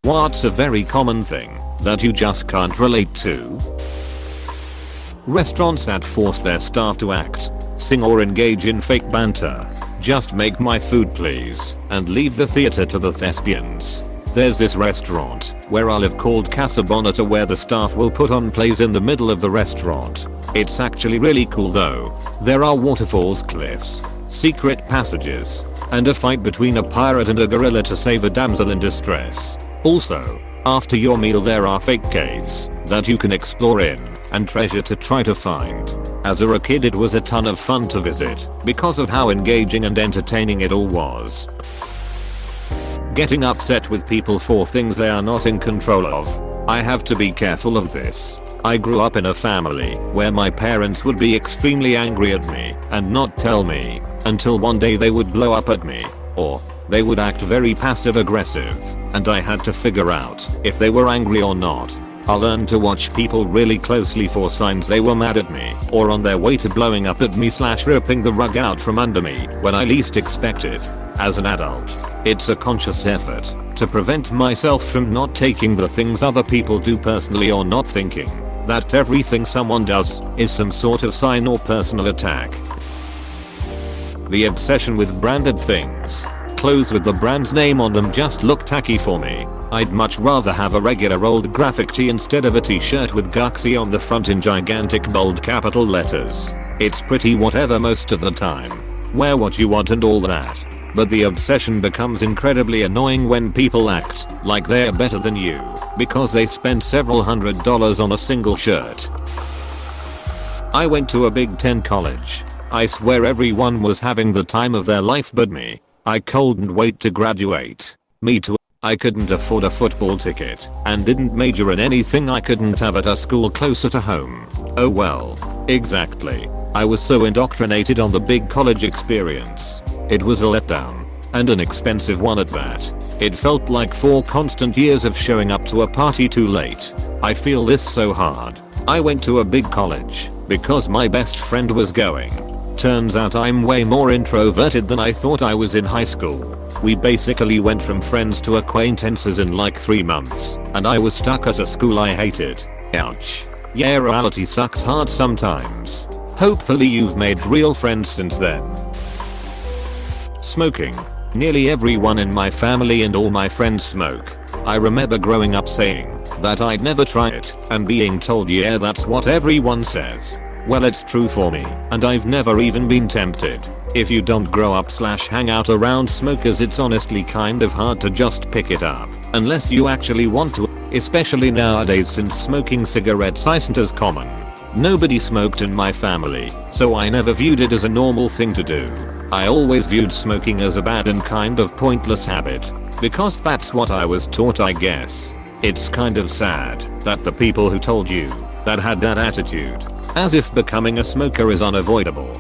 What's a very common thing that you just can't relate to? Restaurants that force their staff to act, sing or engage in fake banter. Just make my food please, and leave the theater to the thespians. There's this restaurant where I live called Casa Bonita where the staff will put on plays in the middle of the restaurant. It's actually really cool though. There are waterfalls, cliffs, secret passages, and a fight between a pirate and a gorilla to save a damsel in distress. Also, after your meal there are fake caves that you can explore in and treasure to try to find. As a kid it was a ton of fun to visit because of how engaging and entertaining it all was. Getting upset with people for things they are not in control of. I have to be careful of this. I grew up in a family where my parents would be extremely angry at me and not tell me until one day they would blow up at me, or they would act very passive aggressive, and I had to figure out if they were angry or not. I learned to watch people really closely for signs they were mad at me or on their way to blowing up at me / ripping the rug out from under me when I least expect it. As an adult, it's a conscious effort to prevent myself from not taking the things other people do personally or not thinking that everything someone does is some sort of sign or personal attack. The obsession with branded things. Clothes with the brand's name on them just look tacky for me. I'd much rather have a regular old graphic tee instead of a t-shirt with Guxy on the front in gigantic bold capital letters. It's pretty whatever most of the time. Wear what you want and all that. But the obsession becomes incredibly annoying when people act like they're better than you because they spent several $100s on a single shirt. I went to a Big Ten college. I swear everyone was having the time of their life but me. I couldn't wait to graduate. Me too. I couldn't afford a football ticket and didn't major in anything I couldn't have at a school closer to home. Oh well. Exactly. I was so indoctrinated on the big college experience. It was a letdown. And an expensive one at that. It felt like 4 constant years of showing up to a party too late. I feel this so hard. I went to a big college because my best friend was going. Turns out I'm way more introverted than I thought I was in high school. We basically went from friends to acquaintances in like 3 months, and I was stuck at a school I hated. Ouch. Yeah, reality sucks hard sometimes. Hopefully you've made real friends since then. Smoking. Nearly everyone in my family and all my friends smoke. I remember growing up saying that I'd never try it and being told yeah that's what everyone says. Well it's true for me and I've never even been tempted. If you don't grow up / hang out around smokers it's honestly kind of hard to just pick it up unless you actually want to, especially nowadays since smoking cigarettes isn't as common. Nobody smoked in my family, so I never viewed it as a normal thing to do. I always viewed smoking as a bad and kind of pointless habit because that's what I was taught I guess. It's kind of sad that the people who told you that had that attitude, as if becoming a smoker is unavoidable.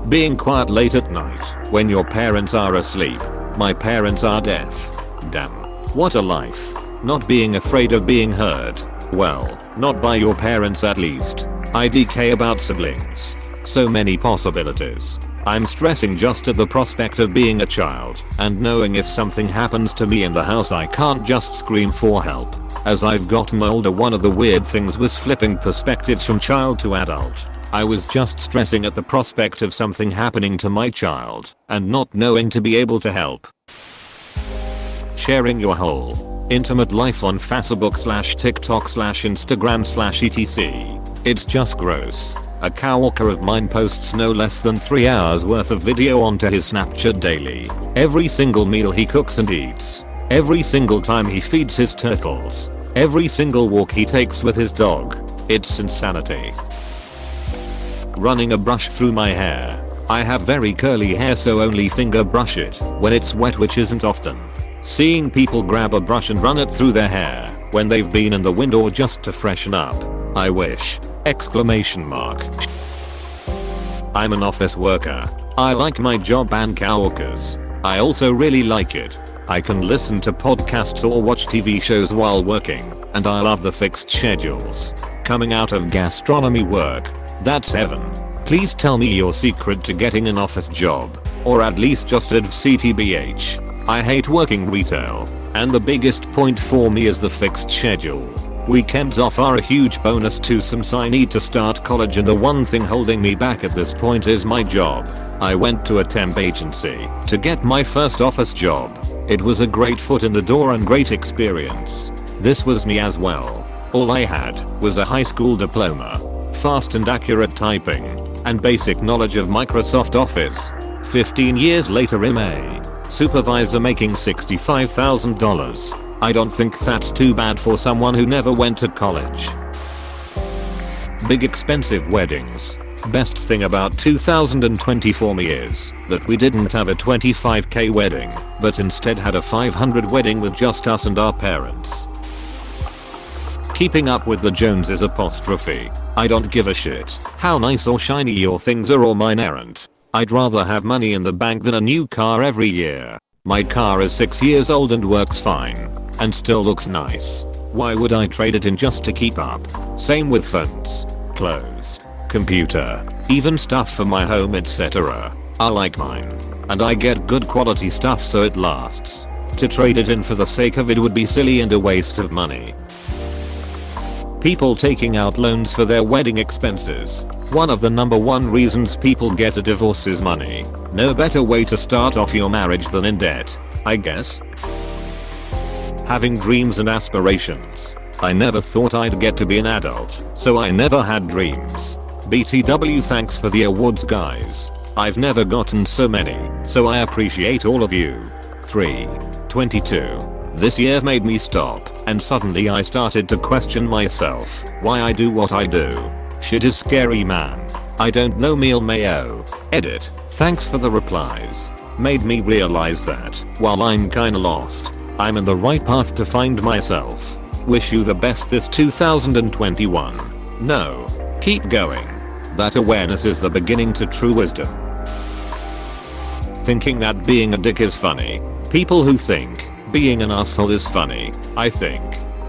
Being quiet late at night when your parents are asleep. My parents are deaf. Damn. What a life. Not being afraid of being heard. Well, not by your parents at least. IDK about siblings. So many possibilities. I'm stressing just at the prospect of being a child and knowing if something happens to me in the house I can't just scream for help. As I've gotten older one of the weird things was flipping perspectives from child to adult. I was just stressing at the prospect of something happening to my child and not knowing to be able to help. Sharing your whole intimate life on Facebook / TikTok / Instagram / etc. It's just gross. A coworker of mine posts no less than 3 hours worth of video onto his Snapchat daily. Every single meal he cooks and eats. Every single time he feeds his turtles. Every single walk he takes with his dog. It's insanity. Running a brush through my hair. I have very curly hair so only finger brush it when it's wet which isn't often. Seeing people grab a brush and run it through their hair when they've been in the wind or just to freshen up. I wish. ! I'm an office worker. I like my job and coworkers. I also really like it. I can listen to podcasts or watch TV shows while working, and I love the fixed schedules. Coming out of gastronomy work. That's heaven. Please tell me your secret to getting an office job, or at least just adv CTBH. I hate working retail. And the biggest point for me is the fixed schedule. Weekends off are a huge bonus too, since I need to start college, and the one thing holding me back at this point is my job. I went to a temp agency to get my first office job. It was a great foot in the door and great experience. This was me as well. All I had was a high school diploma, fast and accurate typing, and basic knowledge of Microsoft Office. 15 years later, MA supervisor making $65,000. I don't think that's too bad for someone who never went to college. Big expensive weddings. Best thing about 2020 for me is that we didn't have a 25k wedding, but instead had a 500 wedding with just us and our parents. Keeping up with the Joneses apostrophe. I don't give a shit how nice or shiny your things are, or mine aren't. I'd rather have money in the bank than a new car every year. My car is 6 years old and works fine, and still looks nice. Why would I trade it in just to keep up? Same with phones, clothes, computer, even stuff for my home, etc. I like mine, and I get good quality stuff so it lasts. To trade it in for the sake of it would be silly and a waste of money. People taking out loans for their wedding expenses. One of the number one reasons people get a divorce is money. No better way to start off your marriage than in debt, I guess. Having dreams and aspirations. I never thought I'd get to be an adult, so I never had dreams. BTW, thanks for the awards, guys. I've never gotten so many, so I appreciate all of you. 3/22. This year made me stop, and suddenly I started to question myself, why I do what I do. Shit is scary, man. I don't know, meal mayo. Edit. Thanks for the replies. Made me realize that, while I'm kinda lost, I'm in the right path to find myself. Wish you the best this 2021. No. Keep going. That awareness is the beginning to true wisdom. Thinking that being a dick is funny. People who think being an asshole is funny, I think,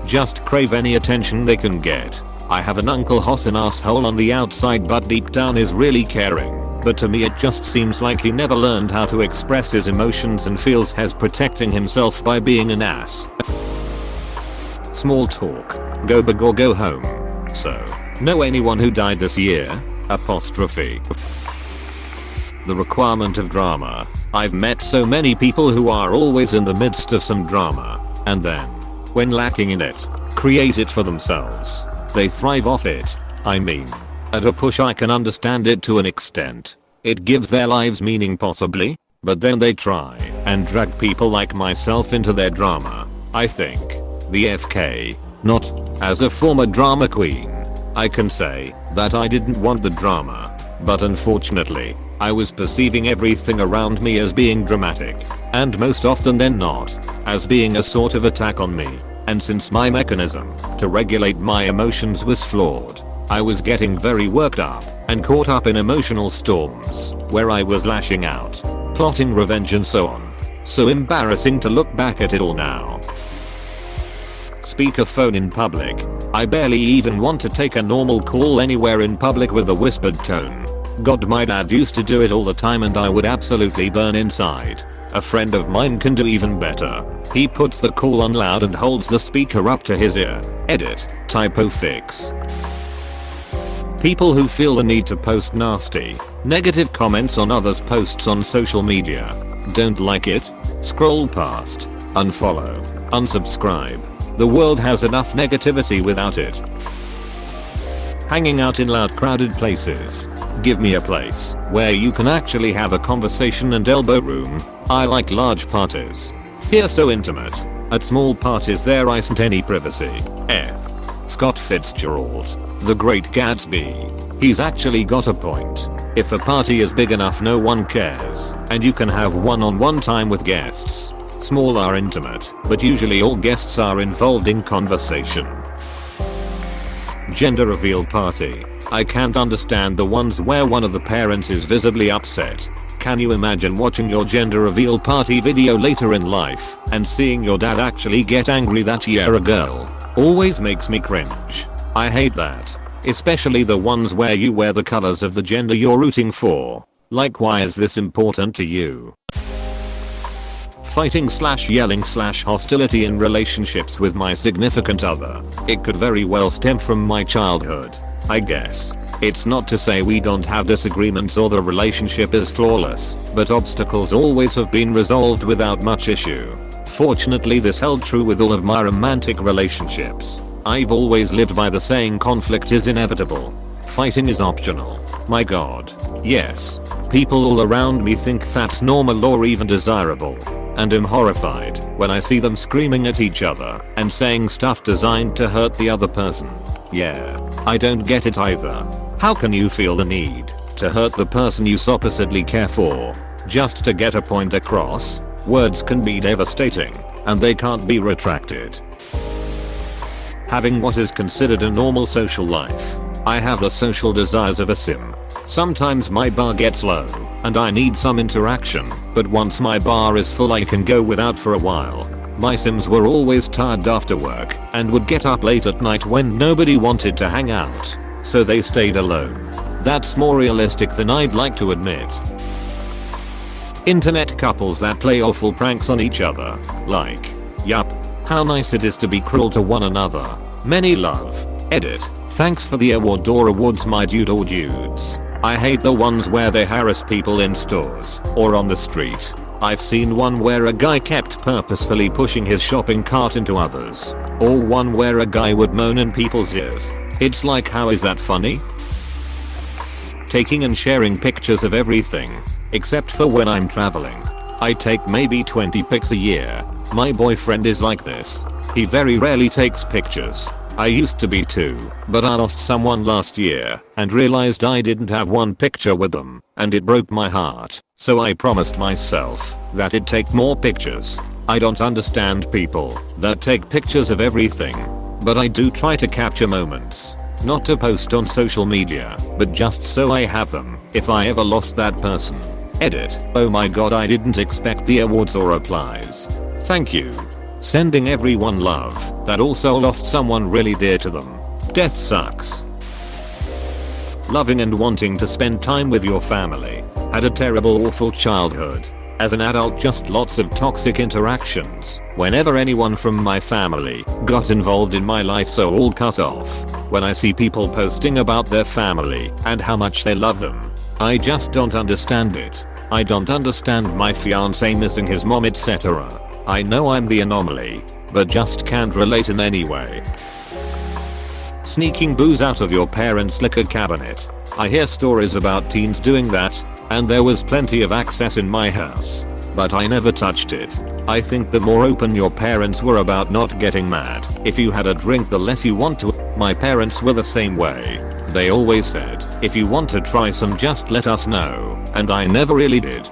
just crave any attention they can get. I have an uncle who's an asshole on the outside but deep down is really caring. But to me it just seems like he never learned how to express his emotions and feels he's protecting himself by being an ass. Small talk. Go big or go home. So, know anyone who died this year? Apostrophe. The requirement of drama. I've met so many people who are always in the midst of some drama, and then, when lacking in it, create it for themselves. They thrive off it. I mean, at a push I can understand it to an extent. It gives their lives meaning possibly, but then they try and drag people like myself into their drama. I think. The FK. Not, as a former drama queen, I can say that I didn't want the drama, but unfortunately, I was perceiving everything around me as being dramatic, and most often than not, as being a sort of attack on me. And since my mechanism to regulate my emotions was flawed, I was getting very worked up and caught up in emotional storms where I was lashing out, plotting revenge and so on. So embarrassing to look back at it all now. Speakerphone in public. I barely even want to take a normal call anywhere in public with a whispered tone. God, my dad used to do it all the time and I would absolutely burn inside. A friend of mine can do even better. He puts the call on loud and holds the speaker up to his ear. Edit. Typo fix. People who feel the need to post nasty, negative comments on others' posts on social media. Don't like it? Scroll past. Unfollow. Unsubscribe. The world has enough negativity without it. Hanging out in loud crowded places. Give me a place where you can actually have a conversation and elbow room. I like large parties. Fear so intimate. At small parties there isn't any privacy. F. Scott Fitzgerald. The Great Gatsby. He's actually got a point. If a party is big enough no one cares, and you can have one-on-one time with guests. Small are intimate, but usually all guests are involved in conversation. Gender reveal party. I can't understand the ones where one of the parents is visibly upset. Can you imagine watching your gender reveal party video later in life and seeing your dad actually get angry that you're a girl? Always makes me cringe. I hate that. Especially the ones where you wear the colors of the gender you're rooting for. Like, why is this important to you? fighting / yelling / hostility in relationships with my significant other. It could very well stem from my childhood, I guess. It's not to say we don't have disagreements or the relationship is flawless, but obstacles always have been resolved without much issue. Fortunately, this held true with all of my romantic relationships. I've always lived by the saying conflict is inevitable. Fighting is optional. My god. Yes. People all around me think that's normal or even desirable. And am horrified when I see them screaming at each other and saying stuff designed to hurt the other person. Yeah. I don't get it either. How can you feel the need to hurt the person you supposedly care for just to get a point across? Words can be devastating, and they can't be retracted. Having what is considered a normal social life. I have the social desires of a sim. Sometimes my bar gets low, and I need some interaction, but once my bar is full I can go without for a while. My sims were always tired after work, and would get up late at night when nobody wanted to hang out. So they stayed alone. That's more realistic than I'd like to admit. Internet couples that play awful pranks on each other. Like, yup. How nice it is to be cruel to one another. Many love. Edit. Thanks for the award or awards my dude or dudes. I hate the ones where they harass people in stores or on the street. I've seen one where a guy kept purposefully pushing his shopping cart into others. Or one where a guy would moan in people's ears. It's like, how is that funny? Taking and sharing pictures of everything. Except for when I'm traveling. I take maybe 20 pics a year. My boyfriend is like this. He very rarely takes pictures. I used to be too, but I lost someone last year and realized I didn't have one picture with them, and it broke my heart. So I promised myself that I'd take more pictures. I don't understand people that take pictures of everything, but I do try to capture moments. Not to post on social media, but just so I have them if I ever lost that person. Edit. Oh my god, I didn't expect the awards or replies. Thank you. Sending everyone love that also lost someone really dear to them. Death sucks. Loving and wanting to spend time with your family. Had a terrible awful childhood. As an adult, just lots of toxic interactions. Whenever anyone from my family got involved in my life, so all cut off. When I see people posting about their family and how much they love them, I just don't understand it. I don't understand my fiance missing his mom, etc. I know I'm the anomaly, but just can't relate in any way. Sneaking booze out of your parents' liquor cabinet. I hear stories about teens doing that, and there was plenty of access in my house. But I never touched it. I think the more open your parents were about not getting mad if you had a drink, the less you want to. My parents were the same way. They always said, if you want to try some, just let us know, and I never really did.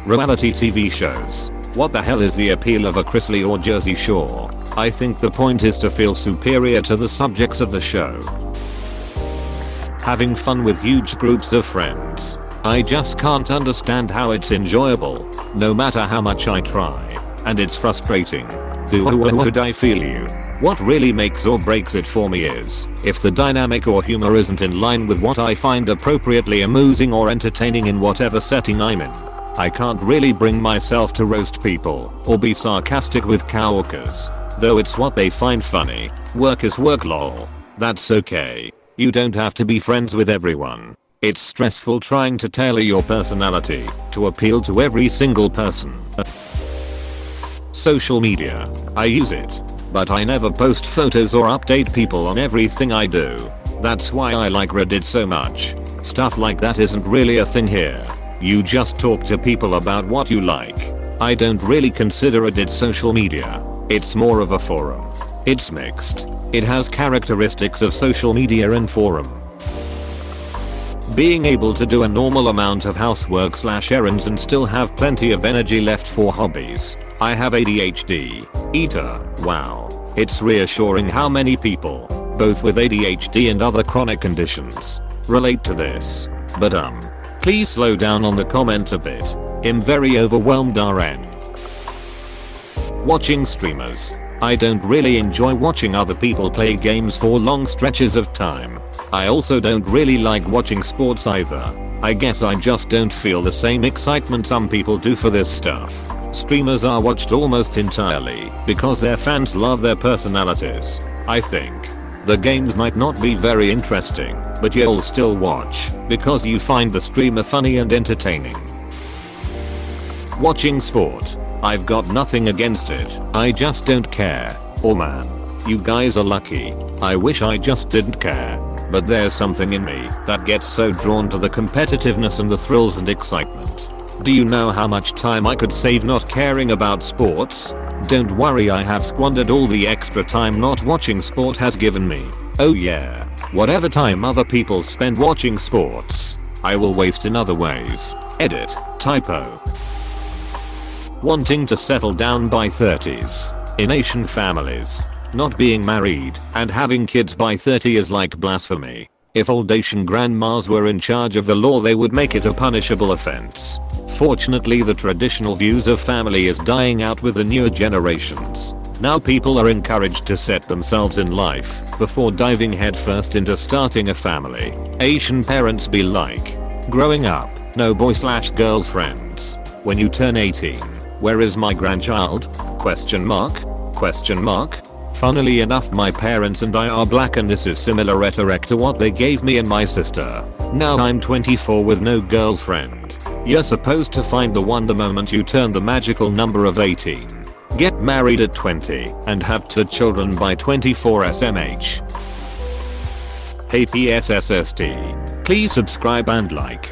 Reality TV shows. What the hell is the appeal of a Chrisley or Jersey Shore? I think the point is to feel superior to the subjects of the show. Having fun with huge groups of friends. I just can't understand how it's enjoyable, no matter how much I try. And it's frustrating. Would I feel you? What really makes or breaks it for me is if the dynamic or humor isn't in line with what I find appropriately amusing or entertaining in whatever setting I'm in. I can't really bring myself to roast people or be sarcastic with coworkers, though it's what they find funny. Work is work, lol. That's okay. You don't have to be friends with everyone. It's stressful trying to tailor your personality to appeal to every single person. Social media. I use it, but I never post photos or update people on everything I do. That's why I like Reddit so much. Stuff like that isn't really a thing here. You just talk to people about what you like. I don't really consider Reddit social media. It's more of a forum. It's mixed. It has characteristics of social media and forum. Being able to do a normal amount of housework / errands and still have plenty of energy left for hobbies. I have ADHD. Eater. Wow. It's reassuring how many people, both with ADHD and other chronic conditions, relate to this. But please slow down on the comments a bit. I'm very overwhelmed RN. Watching streamers. I don't really enjoy watching other people play games for long stretches of time. I also don't really like watching sports either. I guess I just don't feel the same excitement some people do for this stuff. Streamers are watched almost entirely because their fans love their personalities. I think the games might not be very interesting, but you'll still watch because you find the streamer funny and entertaining. Watching sport. I've got nothing against it, I just don't care. Oh man, you guys are lucky. I wish I just didn't care. But there's something in me that gets so drawn to the competitiveness and the thrills and excitement. Do you know how much time I could save not caring about sports? Don't worry, I have squandered all the extra time not watching sport has given me. Oh yeah, whatever time other people spend watching sports, I will waste in other ways. Edit, typo. Wanting to settle down by 30s. In Asian families, not being married and having kids by 30 is like blasphemy. If old Asian grandmas were in charge of the law, they would make it a punishable offense. Fortunately, the traditional views of family is dying out with the newer generations. Now people are encouraged to set themselves in life before diving headfirst into starting a family. Asian parents be like, growing up, no boy/girl friends. When you turn 18, where is my grandchild? Question mark? Question mark? Funnily enough, my parents and I are black, and this is similar rhetoric to what they gave me and my sister. Now I'm 24 with no girlfriend. You're supposed to find the one the moment you turn the magical number of 18. Get married at 20 and have 2 children by 24 SMH. Hey PSSST. Please subscribe and like.